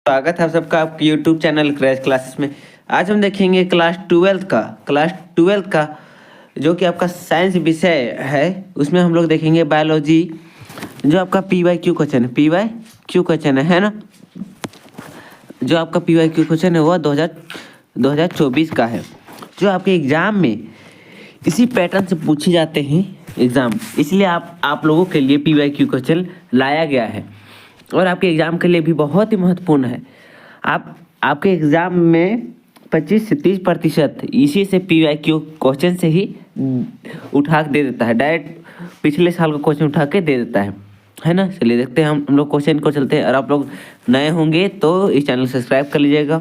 स्वागत है आप सबका आपके यूट्यूब चैनल क्रैश क्लासेस में। आज हम देखेंगे क्लास ट्वेल्थ का जो कि आपका साइंस विषय है। उसमें हम लोग देखेंगे बायोलॉजी, जो आपका PYQ क्वेश्चन है, PYQ क्वेश्चन है ना। जो आपका PYQ क्वेश्चन है वह 2024 का है, जो आपके एग्जाम में इसी पैटर्न से पूछे जाते हैं एग्जाम। इसलिए आप लोगों के लिए PYQ क्वेश्चन लाया गया है और आपके एग्जाम के लिए भी बहुत ही महत्वपूर्ण है। आपके एग्जाम में 25 से 30% इसी से PYQ क्वेश्चन से ही उठा के दे देता है, डायरेक्ट पिछले साल का क्वेश्चन उठा के दे देता है ना। चलिए देखते हैं हम लोग क्वेश्चन को चलते हैं। और आप लोग नए होंगे तो इस चैनल सब्सक्राइब कर लीजिएगा।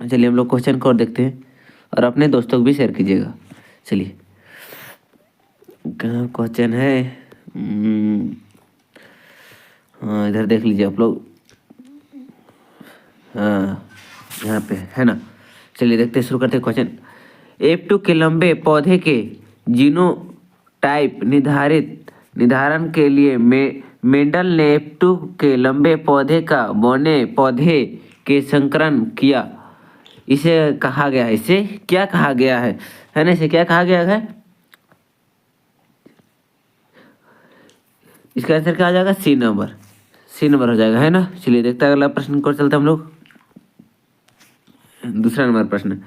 चलिए हम लोग क्वेश्चन को और देखते हैं और अपने दोस्तों को भी शेयर कीजिएगा। चलिए कहाँ क्वेश्चन है, हाँ इधर देख लीजिए आप लोग, हाँ यहाँ पे है ना। चलिए देखते हैं, शुरू करते हैं क्वेश्चन। F2 के लंबे पौधे के जीनोटाइप निर्धारण के लिए मेंडल ने F2 के लंबे पौधे का बौने पौधे के संकरण किया। इसे कहा गया है, इसे क्या कहा गया है ना, इसे क्या कहा गया है? इसका आंसर क्या आ जाएगा? सी नंबर हो जाएगा, है ना। चलिए देखते हैं अगला प्रश्न को चलते हम लोग। दूसरा नंबर प्रश्न,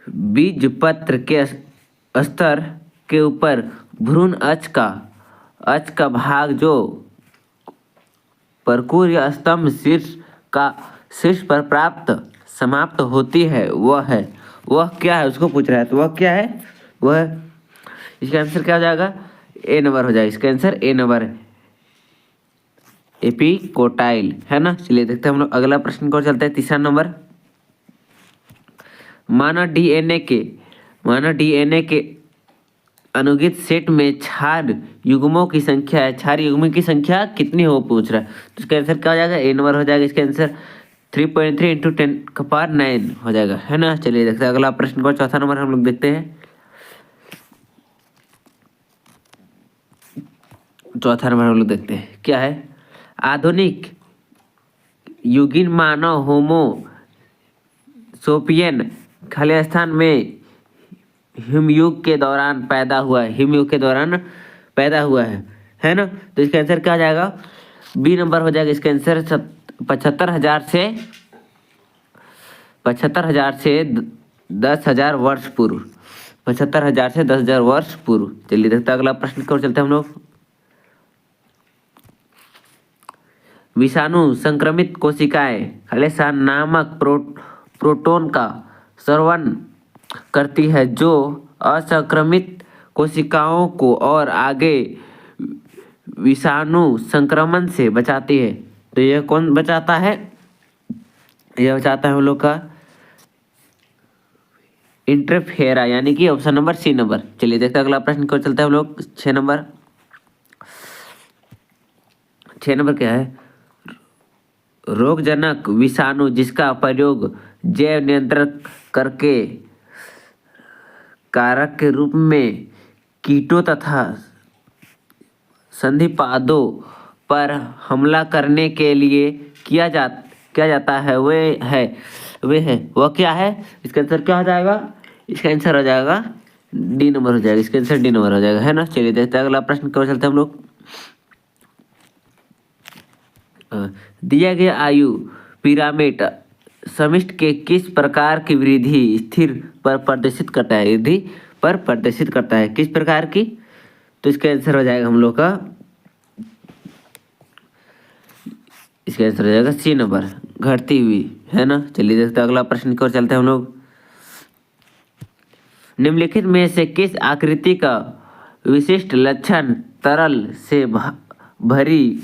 बीज पत्र के स्तर के ऊपर भ्रूण अक्ष का भाग जो परकूर या स्तंभ शीर्ष पर समाप्त होती है वह क्या है, उसको पूछ रहा है। तो वह क्या है? वह, इसका आंसर क्या हो जाएगा? ए नंबर हो जाएगा। इसका आंसर ए नंबर है, एपिकोटाइल, है ना। चलिए देखते हैं हम लोग अगला प्रश्न को चलते हैं। तीसरा नंबर, मानव डीएनए के अनुगत सेट में क्षार युग्मों की संख्या है, क्षार युग्मों की संख्या कितनी हो पूछ रहा है। तो इसका आंसर क्या हो जाएगा? ए नंबर हो जाएगा। इसका आंसर 3.3 × 10⁹ हो जाएगा, है ना। चलिए देखते हैं अगला प्रश्न को। चौथा नंबर हम लोग देखते हैं। चौथा नंबर हम लोग देखते हैं क्या है। आधुनिक युगीन मानव होमो सोपियन खालिस्तान में हिमयुग के दौरान पैदा हुआ है ना। तो इसका आंसर क्या आ जाएगा? बी नंबर हो जाएगा। इसका आंसर 75,000 से 10,000 वर्ष पूर्व, 75,000 से 10,000 वर्ष पूर्व। चलिए देखते हैं अगला प्रश्न को चलते हैं हम लोग। विषाणु संक्रमित कोशिकाएं खालिस्तान नामक प्रोटोन का स्रवण करती है, जो असंक्रमित कोशिकाओं को और आगे विषाणु संक्रमण से बचाती है। तो यह कौन बचाता है? यह बचाता है हम लोग का इंटरफेरा, यानी कि ऑप्शन नंबर सी नंबर। चलिए देखते हैं अगला प्रश्न को चलते हैं हम लोग। 6 नंबर क्या है? रोगजनक विषाणु जिसका प्रयोग जैव नियंत्रण करके कारक के रूप में कीटों तथा संधिपादों पर हमला करने के लिए किया जाता है, वह क्या है? इसका आंसर क्या हो जाएगा? इसका आंसर हो जाएगा डी नंबर हो जाएगा। इसका आंसर डी नंबर हो जाएगा, है ना। चलिए देखते हैं अगला प्रश्न को चलते हैं हम लोग। दिया गया आयु पिरामिड समिष्ट के किस प्रकार की वृद्धि स्थिर पर प्रदर्शित करता है, किस प्रकार की? तो इसका आंसर हो जाएगा हम लोग का, इसका आंसर हो जाएगा सी नंबर, घटती हुई, है ना। चलिए देखते हैं अगला प्रश्न की ओर चलते हैं हम लोग। निम्नलिखित में से किस आकृति का विशिष्ट लक्षण तरल से भरी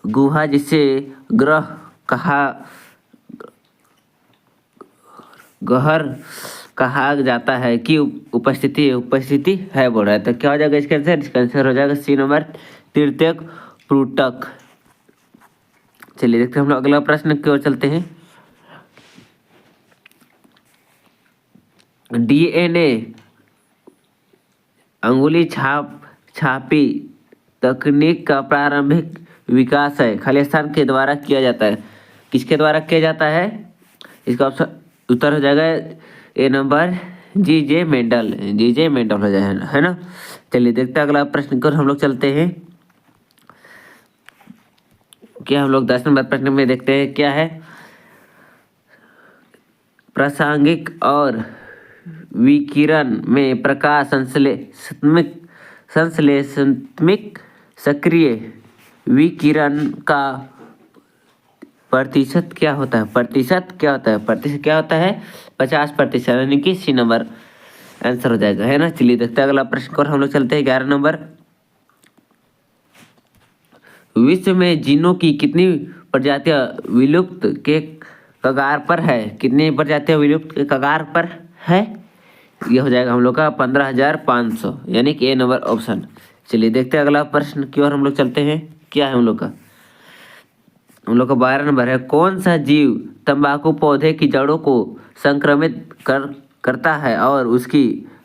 गुहा, जिसे गहर कहा जाता है की उपस्थिति है बोल रहा है। तो क्या हो जाएगा इसका आंसर? इसका आंसर हो जाएगा सी नंबर, तृतीयक प्लूटक। चलिए देखते हैं हम लोग अगला प्रश्न की ओर चलते हैं। डीएनए अंगुली छापी तकनीक का प्रारंभिक विकास है खालिस्तान के द्वारा किया जाता है। किसके द्वारा किया जाता है? इसका ऑप्शन उत्तर हो जाएगा ए नंबर, जी.जे. मेंडल। जी.जे. मेंडल हो जाएगा, है ना। चलिए देखते हैं अगला प्रश्न को हम लोग चलते हैं। क्या हम लोग 10 नंबर प्रश्न में देखते हैं क्या है। प्रासंगिक और विकिरण में प्रकाश संश्लेषणात्मक सक्रिय विकिरण का प्रतिशत क्या होता है? प्रतिशत क्या होता है? प्रतिशत क्या होता है? 50%, यानी कि सी नंबर आंसर हो जाएगा, है ना। चलिए देखते हैं अगला प्रश्न और हम लोग चलते हैं 11 नंबर। विश्व में जीनों की कितनी प्रजातियां विलुप्त के कगार पर है? कितनी प्रजातियां विलुप्त के कगार पर है? ये हो जाएगा हम लोग का 15,500, यानी कि ए नंबर ऑप्शन। चलिए देखते हैं अगला प्रश्न की ओर हम लोग चलते हैं। क्या है हम लोग का? हम लोग का 12 नंबर है। कौन सा जीव तंबाकू पौधे की जड़ों को संक्रमित करता है और उसकी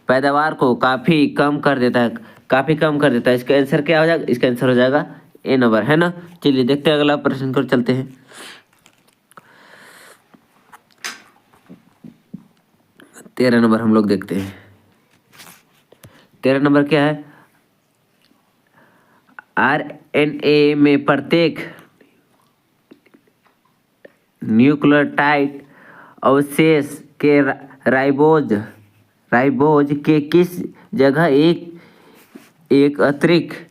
पैदावार को काफी कम कर देता है? काफी कम कर देता है। इसका आंसर क्या हो जाएगा? इसका आंसर हो जाएगा ए नंबर, है ना। चलिए देखते हैं अगला प्रश्न को चलते हैं। 13 नंबर हम लोग देखते हैं। 13 नंबर क्या है? आरएनए में प्रत्येक न्यूक्लियोटाइड अवशेष के राइबोज के किस जगह एक अतिरिक्त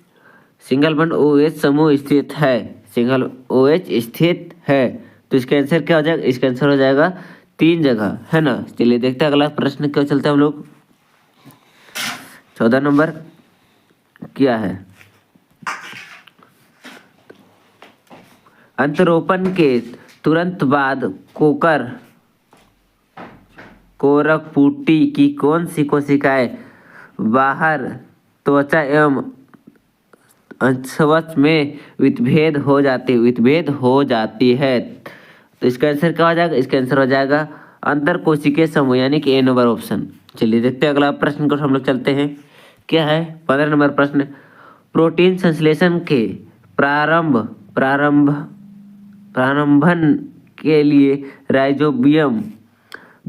सिंगल बॉन्ड OH समूह स्थित है? सिंगल OH स्थित है, तो इसका आंसर क्या हो जाएगा? इसका आंसर हो जाएगा 3 जगह, है ना। चलिए देखते हैं अगला प्रश्न क्यों चलते हैं हम लोग। 14 नंबर क्या है? अंतरोपण के तुरंत बाद कोरकपुटी की कौन सी कोशिकाएं बाहर त्वचा एवं अंशवच में विभेद हो जाती है? तो इसका आंसर क्या हो जाएगा? इसका आंसर हो जाएगा अंतर कोशिकीय समूह, यानी कि ए नंबर ऑप्शन। चलिए देखते हैं अगला प्रश्न को हम लोग चलते हैं। क्या है? 15 नंबर प्रश्न। प्रोटीन संश्लेषण के प्रारंभन के लिए राइजोबियम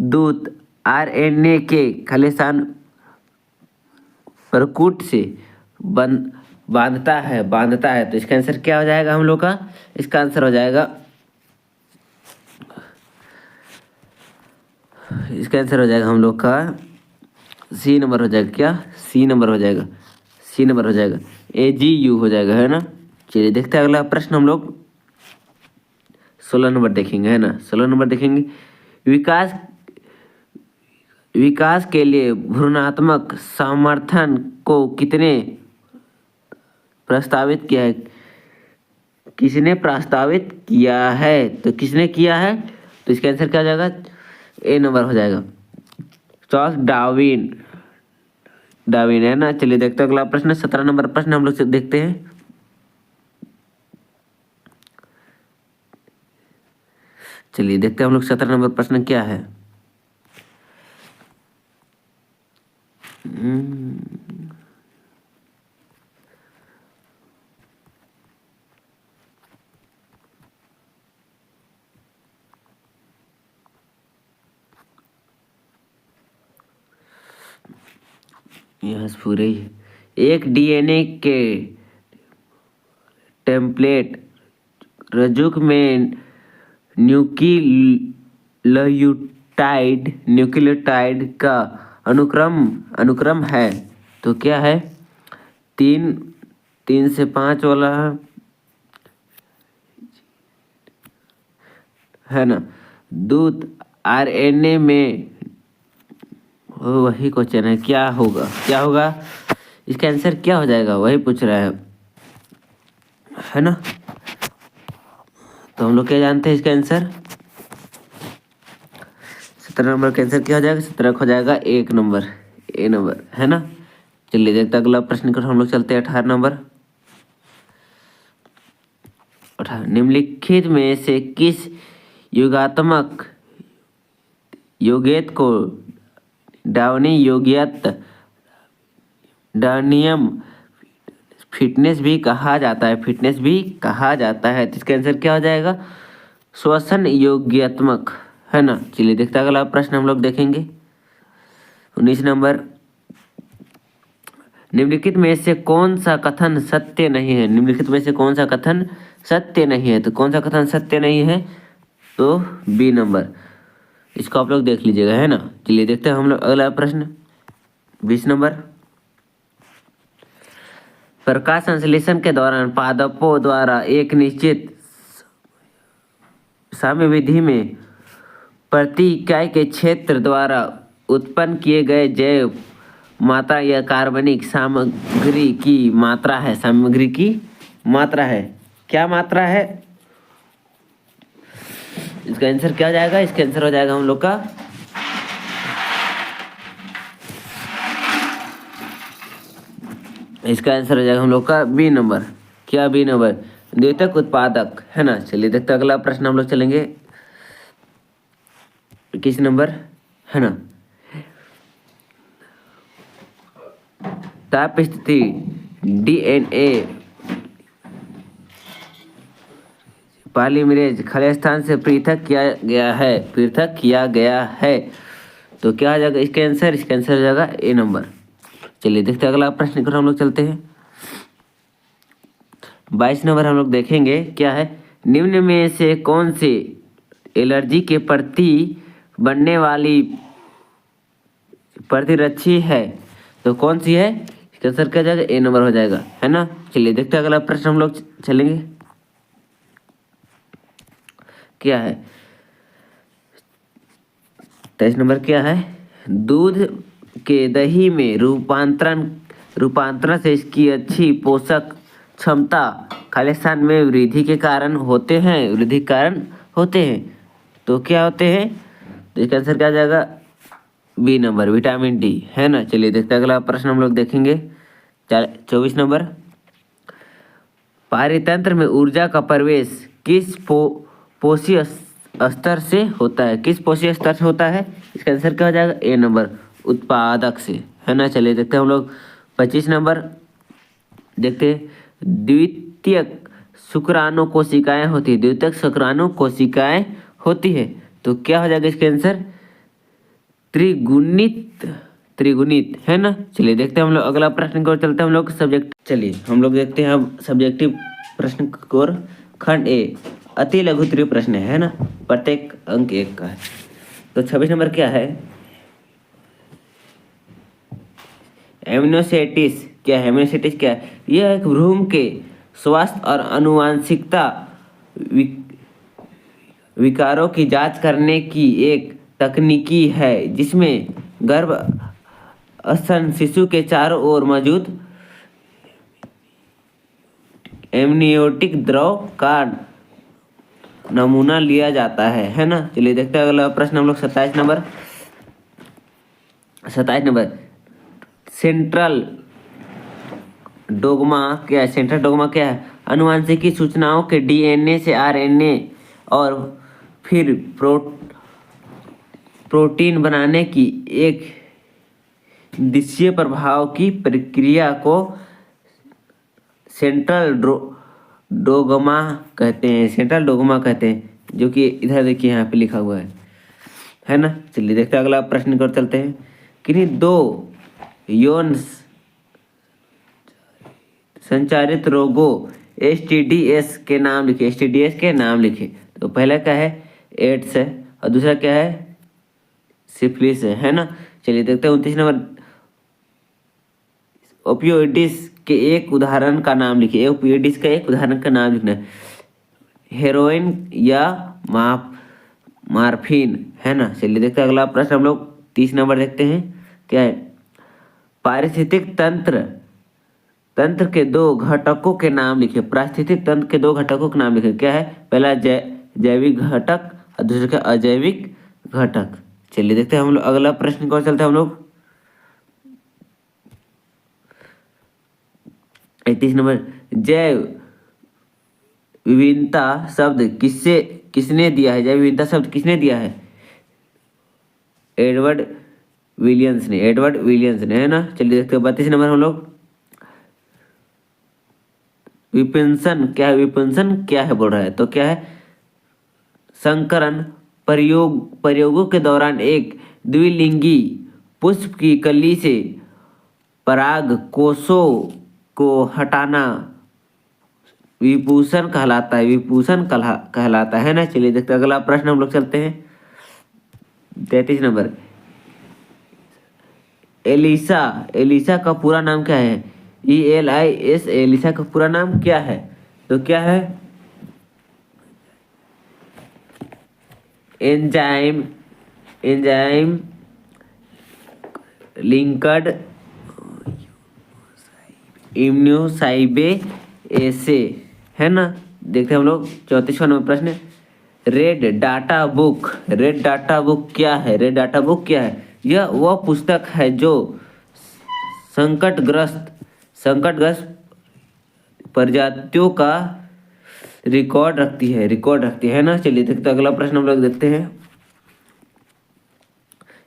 दूत आरएनए के खालिस्तान परकूट से बांधता है। तो इसका आंसर क्या हो जाएगा हम लोग का? इसका आंसर हो जाएगा, इसका आंसर हो जाएगा हम लोग का सी नंबर हो जाएगा। क्या? सी नंबर हो जाएगा, सी नंबर हो जाएगा, AGU हो जाएगा, है ना। चलिए देखते हैं अगला प्रश्न हम लोग 16 नंबर देखेंगे, है ना। 16 नंबर देखेंगे। विकास के लिए भ्रूणात्मक समर्थन को कितने प्रस्तावित किया है? किसने प्रस्तावित किया है? तो किसने किया है? तो इसका आंसर क्या हो जाएगा? ए नंबर हो जाएगा, चार्ल्स डार्विन, है ना। चलिए देखते हैं अगला प्रश्न 17 नंबर प्रश्न हम लोग देखते हैं। चलिए देखते हैं हम लोग 17 नंबर प्रश्न क्या है। यहाँ से पूरे ही एक DNA के टेम्पलेट रज्जुक में न्यूक्लियोटाइड का अनुक्रम है, तो क्या है? 3 से 5 वाला है ना। दूध RNA में वही क्वेश्चन है, क्या होगा? इसका आंसर क्या हो जाएगा? वही पूछ रहा है ना। तो हम लोग क्या जानते हैं इसका आंसर? 17 नंबर का आंसर क्या हो जाएगा? 17 हो जाएगा 1 नंबर, ए नंबर, है ना। चलिए देखते हैं अगला प्रश्न को हम लोग चलते हैं 18 नंबर। 18 निम्नलिखित में से किस योगात्मक योगेत को डाउनी योगियत डायनियम फिटनेस भी कहा जाता है, फिटनेस भी कहा जाता है। तो इसका आंसर क्या हो जाएगा? श्वसन योग्यात्मक, है ना। चलिए देखते हैं अगला प्रश्न हम लोग देखेंगे। 19 नंबर, निम्नलिखित में से कौन सा कथन सत्य नहीं है? निम्नलिखित में से कौन सा कथन सत्य नहीं है? तो कौन सा कथन सत्य नहीं है? तो बी नंबर, इसको आप लोग देख लीजिएगा, है ना। चलिए देखते हैं हम लोग अगला प्रश्न। 20 नंबर, प्रकाश संश्लेषण के दौरान पादपों द्वारा एक निश्चित समयावधि में प्रति इकाई के क्षेत्र द्वारा उत्पन्न किए गए जैव मात्रा या कार्बनिक सामग्री की मात्रा है। सामग्री की मात्रा है, क्या मात्रा है? इसका आंसर क्या हो जाएगा? इसका आंसर हो जाएगा हम लोग का इसका आंसर हो जाएगा हम लोग का बी नंबर। क्या बी नंबर? द्योतक उत्पादक, है ना। चलिए देखते हैं अगला प्रश्न हम लोग चलेंगे। 21 नंबर, है ना। ताप स्थिति डीएनए पॉलीमरेज खले स्थान से पृथक किया गया है। तो क्या आ जाएगा इसका आंसर? इसका आंसर हो जाएगा ए नंबर। चलिए देखते हैं अगला प्रश्न की ओर हम लोग चलते हैं। 22 नंबर हम लोग देखेंगे क्या है। निम्न में से कौन सी एलर्जी के प्रति बनने वाली प्रतिरक्षी है? तो कौन सी है? इसका आंसर क्या जाएगा? ए नंबर हो जाएगा, है ना। चलिए देखते हैं अगला प्रश्न हम लोग चलेंगे। क्या है 23 नंबर, क्या है? दूध के दही में रूपांतरण से इसकी अच्छी पोषक क्षमता खालिस्तान में वृद्धि के कारण होते हैं। तो क्या होते हैं? तो इसका आंसर क्या आ जाएगा? बी नंबर, विटामिन डी, है ना। चलिए देखते हैं अगला प्रश्न हम लोग देखेंगे। 24 नंबर, पारितंत्र में ऊर्जा का प्रवेश किस पोषी स्तर से होता है? किस पोषी स्तर से होता है? इसका आंसर क्या हो जाएगा? ए नंबर, उत्पादक से, है ना। चलिए देखते हैं हम लोग 25 नंबर देखते हैं। द्वितीयक शुक्राणु कोशिकाएं होती है, द्वितीयक शुक्राणु कोशिकाएं होती है। तो क्या हो जाएगा इसका आंसर? त्रिगुणित, है ना। चलिए देखते हैं हम लोग अगला प्रश्न की ओर चलते हैं हम लोग सब्जेक्ट। चलिए हम लोग देखते हैं अब सब्जेक्टिव प्रश्न की ओर। खंड ए, अति लघु त्रि प्रश्न है ना, प्रत्येक अंक 1 का है। तो 26 नंबर क्या है? एमिनोसाइटिस क्या है? एमिनोसाइटिस क्या है? यह एक भ्रूण के स्वास्थ्य और आनुवंशिकता विकारों की जांच करने की एक तकनीकी है जिसमें गर्भ स्तन शिशु के चारों ओर मौजूद एमनियोटिक द्रव का नमूना लिया जाता है ना। चलिए देखते हैं अगला प्रश्न हम लोग 27 नंबर। सेंट्रल डोग्मा क्या है? सेंट्रल डोग्मा क्या है? आनुवंशिकी सूचनाओं के डीएनए से आरएनए और फिर प्रोटीन बनाने की एक दिशीय प्रभाव की प्रक्रिया को सेंट्रल डोग्मा कहते हैं, जो कि इधर देखिए यहाँ पे लिखा हुआ है ना। चलिए देखते हैं अगला प्रश्न की ओर चलते हैं। किन्हीं 2 यौन संचारित रोगों एसटीडीएस के नाम लिखे। तो पहला क्या है? एड्स है, और दूसरा क्या है? सिफिलिस है ना। चलिए देखते हैं 29 नंबर, ओपियोइड्स के एक उदाहरण का नाम लिखिए। ओपियोइड्स का एक उदाहरण का नाम लिखना है। हेरोइन या मार्फिन, है ना। चलिए देखते हैं अगला प्रश्न हम लोग 30 नंबर देखते हैं। क्या है? पारिस्थितिक तंत्र के 2 घटकों के नाम लिखिए। पारिस्थितिक तंत्र के 2 घटकों के नाम लिखिए। क्या है? पहला जैविक घटक और दूसरा का अजैविक घटक। चलिए देखते हैं हम लोग अगला प्रश्न की ओर चलते हैं हम लोग। 31 नंबर, जैव विभिन्नता शब्द किसने दिया है? जैव विविधता शब्द किसने दिया है? एडवर्ड विलियम्स ने, है ना। चलिए देखते हैं 32 नंबर हम लोग। विपिंसन क्या है, विपिंसन क्या है बोल रहा है, तो क्या है, संकरण प्रयोगों के दौरान एक द्विलिंगी पुष्प की कली से पराग कोषों को हटाना विभूषण कहलाता है, विभूषण कहलाता है ना। चलिए देखते हैं अगला प्रश्न हम लोग चलते हैं 33 नंबर। एलिसा, एलिसा का पूरा नाम क्या है, ELIS, एलिसा का पूरा नाम क्या है, तो क्या है, एंजाइम लिंक्ड इम्यूनोसाइबे ऐसे, है ना। देखते हैं हम लोग 34वां नंबर प्रश्न। Red data book, red data book क्या है, रेड डाटा बुक क्या है, यह वह पुस्तक है जो संकटग्रस्त प्रजातियों का रिकॉर्ड रखती है ना। चलिए देखते हैं अगला प्रश्न हम लोग देखते हैं,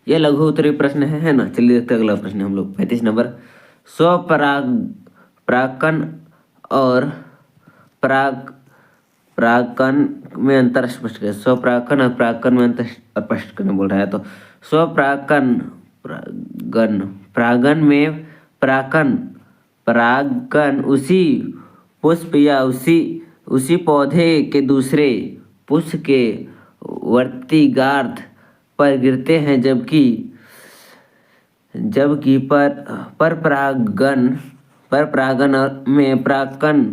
यह लघु उत्तरीय प्रश्न है ना। चलिए देखते हैं अगला प्रश्न हम लोग 35 नंबर। परागकण और परागकण में अंतर स्पष्ट करें, स्वपरागकण और परागकण में अंतर स्पष्ट करने बोल रहा है। तो परागन में परागकण उसी पुष्प या उसी पौधे के दूसरे पुष्प के वर्तिगार्थ पर गिरते हैं, जबकि पर परागन में परागकण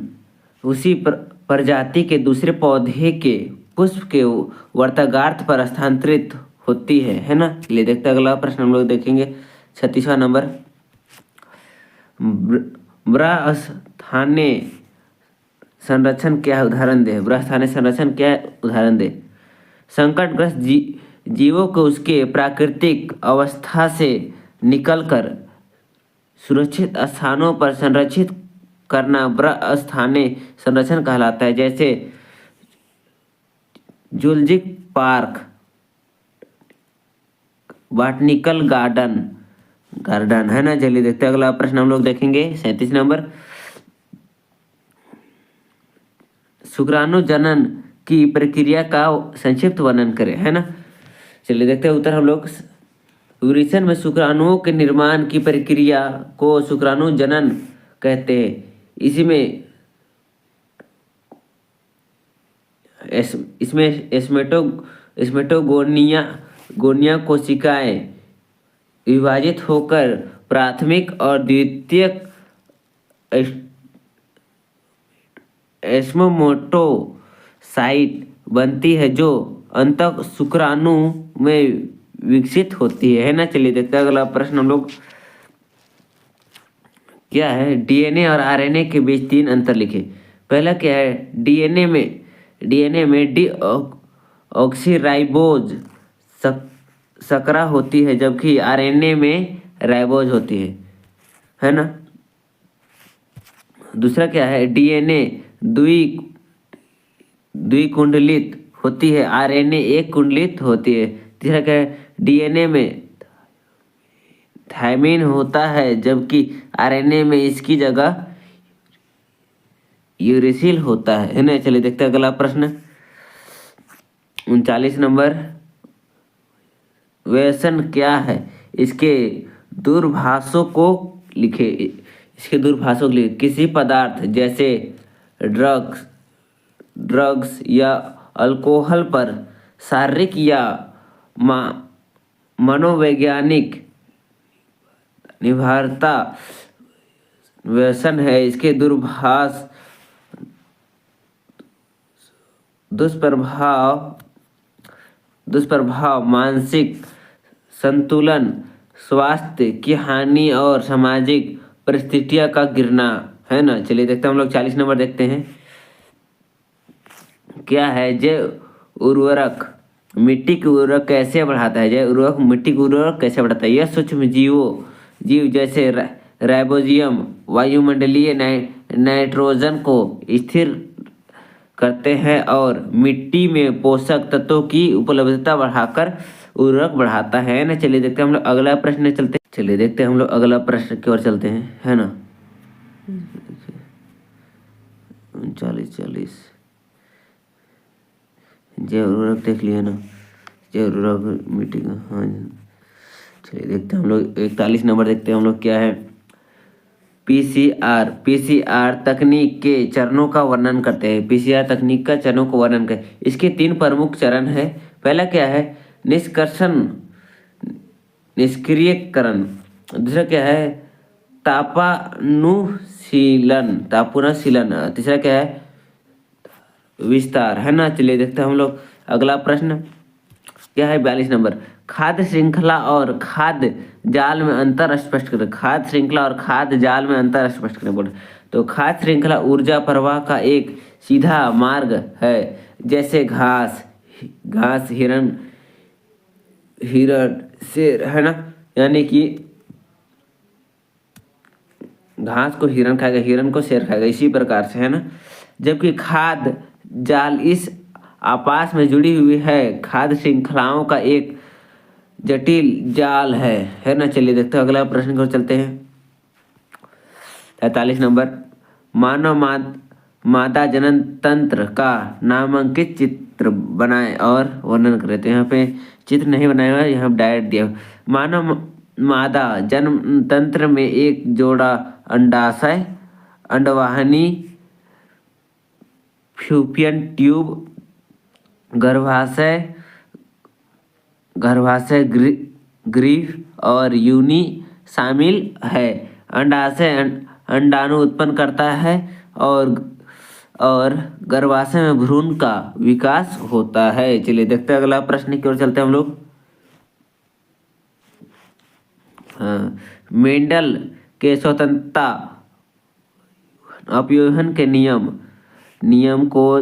उसी प्रजाति के दूसरे पौधे के पुष्प के वर्तिगार्थ पर स्थानांतरित होती है ना। चलिए देखते हैं अगला प्रश्न हम लोग देखेंगे 36वां नंबर। बृहस्थानीय संरक्षण क्या है, उदाहरण दे, बृहस्थानीय संरक्षण क्या है, उदाहरण दे। संकटग्रस्त जीवों को उसके प्राकृतिक अवस्था से निकलकर सुरक्षित स्थानों पर संरक्षित करना बृहस्थानीय संरक्षण कहलाता है, जैसे जूलॉजिक पार्क, बॉटनिकल गार्डन, है ना। चलिए देखते हैं अगला प्रश्न हम लोग देखेंगे 37 नंबर। शुक्राणु जनन की प्रक्रिया का संक्षिप्त वर्णन करें, है ना। चलिए देखते हैं उत्तर हम लोग। विवृषण में शुक्राणुओं के निर्माण की प्रक्रिया को शुक्राणु जनन कहते हैं। इसमें स्मेटोगोनिया कोशिकाएं विभाजित होकर प्राथमिक और द्वितीयक एस्मोमोटोसाइट बनती है, जो अंततः शुक्राणु में विकसित होती है ना। चलिए देखते हैं अगला प्रश्न हम लोग क्या है, DNA और RNA के बीच 3 अंतर लिखे। पहला क्या है, DNA में डीऑक्सीराइबोज सकरा होती है, जबकि RNA में राइबोज होती है ना। दूसरा क्या है, DNA द्विकुंडलित होती है, RNA एक कुंडलित होती है। तीसरा क्या है, DNA में थायमिन होता है, जबकि RNA में इसकी जगह यूरेसिल होता है ना। चलिए देखते हैं अगला प्रश्न 39 नंबर। व्यसन क्या है, इसके दूरभाषों को लिखे। किसी पदार्थ जैसे ड्रग्स या अल्कोहल पर शारीरिक या मनोवैज्ञानिक निर्भरता व्यसन है। इसके दुष्प्रभाव मानसिक संतुलन, स्वास्थ्य की हानि और सामाजिक परिस्थितियों का गिरना, है ना। चलिए देखते हैं हम लोग 40 नंबर देखते हैं क्या है। जैव उर्वरक मिट्टी की उर्वरक कैसे बढ़ाता है, जैव उर्वरक मिट्टी की उर्वरक कैसे बढ़ाता है। यह सूक्ष्म जीव जैसे राइबोसोम वायुमंडलीय नाइट्रोजन को स्थिर करते हैं और मिट्टी में पोषक तत्वों की उपलब्धता बढ़ाकर उर्वरक बढ़ाता है ना। चलिए देखते हैं हम लोग अगला प्रश्न की ओर चलते हैं, है ना। 39 40 जैव उर्वरक देख लिए ना, जैव उर्वरक मीटिंग। हाँ चलिए देखते हैं हम लोग 41 नंबर देखते हैं हम लोग क्या है। पीसीआर तकनीक के चरणों का वर्णन करते हैं। पीसीआर तकनीक का चरणों को वर्णन करें। इसके 3 प्रमुख चरण है। पहला क्या है, निष्कर्षण निष्क्रियकरण। दूसरा क्या है, तापानुशीलन। तीसरा क्या है, विस्तार, है ना। चलिए देखते हैं हम लोग अगला प्रश्न क्या है 42 नंबर। खाद्य श्रृंखला और खाद्य जाल में अंतर स्पष्ट करें। खाद्य श्रृंखला और खाद्य जाल में अंतर स्पष्ट करें बोले तो खाद्य श्रृंखला ऊर्जा प्रवाह का एक सीधा मार्ग है, जैसे घास हिरण शेर, है ना। यानी कि घास को हिरण खाएगा, हिरण को शेर खाएगा, इसी प्रकार से, है ना। जबकि खाद्य जाल इस आपस में जुड़ी हुई है, खाद्य श्रृंखलाओं का एक जटिल जाल है ना। चलिए देखते हैं अगला प्रश्न को चलते हैं 43 नंबर। मानव मादा जनन तंत्र का नामांकित चित्र बनाए और वर्णन करें। तो यहाँ पे चित्र नहीं बनाया हुआ, यहाँ डायरेक्ट दिया। मानव मादा जन्म तंत्र में एक जोड़ा अंडाशय, अंडवाहिनी, फ्यूपियन ट्यूब, गर्भाशय ग्रीव और यूनी शामिल है। अंडाशय अंडाणु उत्पन्न करता है और गर्भाशय में भ्रूण का विकास होता है। चलिए देखते हैं अगला प्रश्न की ओर चलते हैं हम लोग। हाँ, मेंडल के स्वतंत्रता अपव्यवहन के नियम को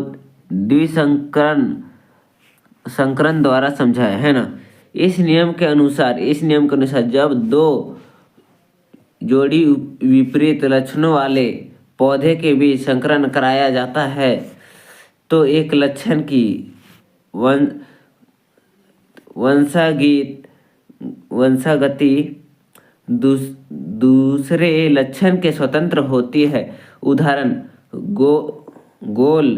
संकरण द्वारा समझाया, है ना। इस नियम के अनुसार जब 2 जोड़ी विपरीत लक्षणों वाले पौधे के बीच संकरण कराया जाता है तो एक लक्षण की वंशागति दूसरे लक्षण के स्वतंत्र होती है। उदाहरण गोल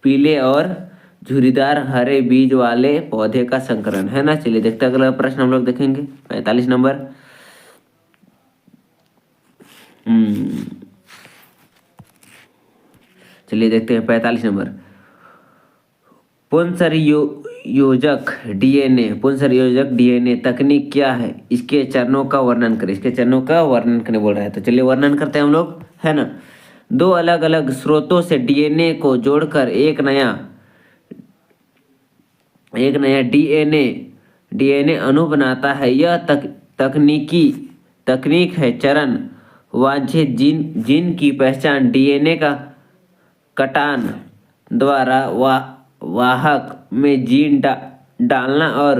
पीले और झुर्रीदार हरे बीज वाले पौधे का संकरण, है ना। चलिए देखते हैं अगला प्रश्न हम लोग देखेंगे 45 नंबर। चलिए देखते हैं 45 नंबर। पुंसरयोजक डीएनए तकनीक क्या है, इसके चरणों का वर्णन करें। इसके चरणों का वर्णन करने बोल रहा है, तो चलिए वर्णन करते हैं हम लोग, है ना। 2 अलग अलग स्रोतों से डीएनए को जोड़कर एक नया डीएनए अणु बनाता है। यह तकनीक है चरण वांछित जीन की पहचान डीएनए का कटान द्वारा वाहक में जीन डालना और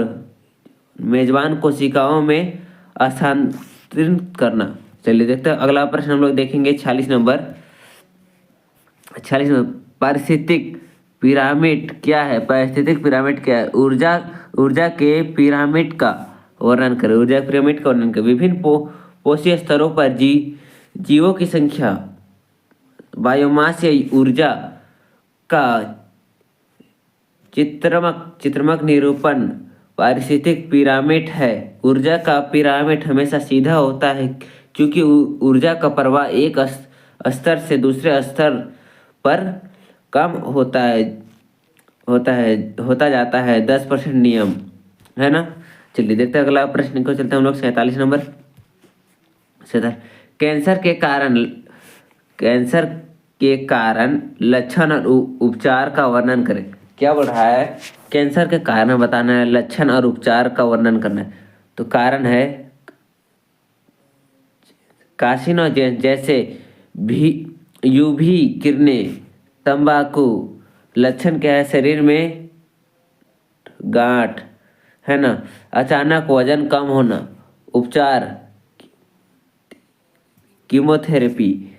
मेजबान कोशिकाओं में स्थानांतरित करना। चलिए देखते हैं अगला प्रश्न हम लोग देखेंगे 46 नंबर। पारिस्थितिक पिरामिड क्या है। पारिस्थितिक पिरामिड क्या है। ऊर्जा के पिरामिड का वर्णन करें। विभिन्न पोषीय स्तरों पर जीवों की संख्या, बायोमास या ऊर्जा का चित्रमक निरूपण पारिस्थितिक पिरामिड है। ऊर्जा का पिरामिड हमेशा सीधा होता है क्योंकि ऊर्जा का प्रवाह एक स्तर से दूसरे स्तर पर कम होता जाता है। 10% नियम, है ना। चलिए देखते हैं अगला प्रश्न को चलते हैं हम लोग 47 नंबर। कैंसर के कारण लक्षण और उपचार का वर्णन करें। क्या बोल रहा है, कैंसर के कारण बताना है, लक्षण और उपचार का वर्णन करना है। तो कारण है कार्सिनोजेन जैसे यूवी किरणें, तंबाकू। लक्षण क्या है, शरीर में गांठ, है ना। अचानक वजन कम होना। उपचार कीमोथेरेपी,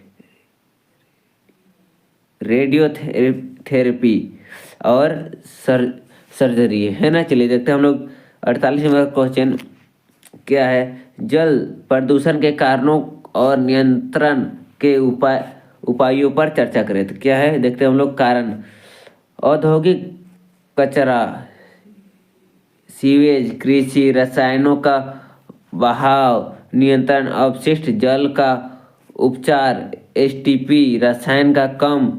रेडियोथेरेपी और सर्जरी, है ना। चलिए देखते हैं हम लोग 48 नंबर क्वेश्चन क्या है। जल प्रदूषण के कारणों और नियंत्रण के उपायों पर चर्चा करें। तो क्या है देखते हैं हम लोग। कारण, औद्योगिक कचरा, सीवेज, कृषि, रसायनों का बहाव नियंत्रण, अपशिष्ट जल का उपचार, एसटीपी, रसायन का कम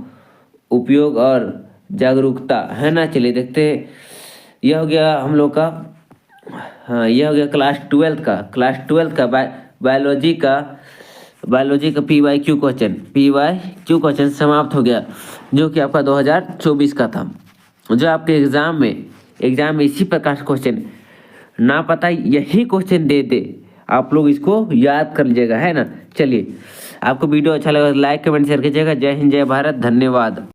उपयोग और जागरूकता, है ना। चलिए देखते हैं। यह हो गया हम लोग का, हाँ यह हो गया क्लास ट्वेल्थ का बायोलॉजी का PYQ क्वेश्चन समाप्त हो गया, जो कि आपका 2024 का था। जो आपके एग्जाम में इसी प्रकार से क्वेश्चन ना पता यही क्वेश्चन दे दे, आप लोग इसको याद कर लीजिएगा, है ना। चलिए, आपको वीडियो अच्छा लगा तो लाइक कमेंट शेयर कीजिएगा। जय हिंद, जय भारत, धन्यवाद।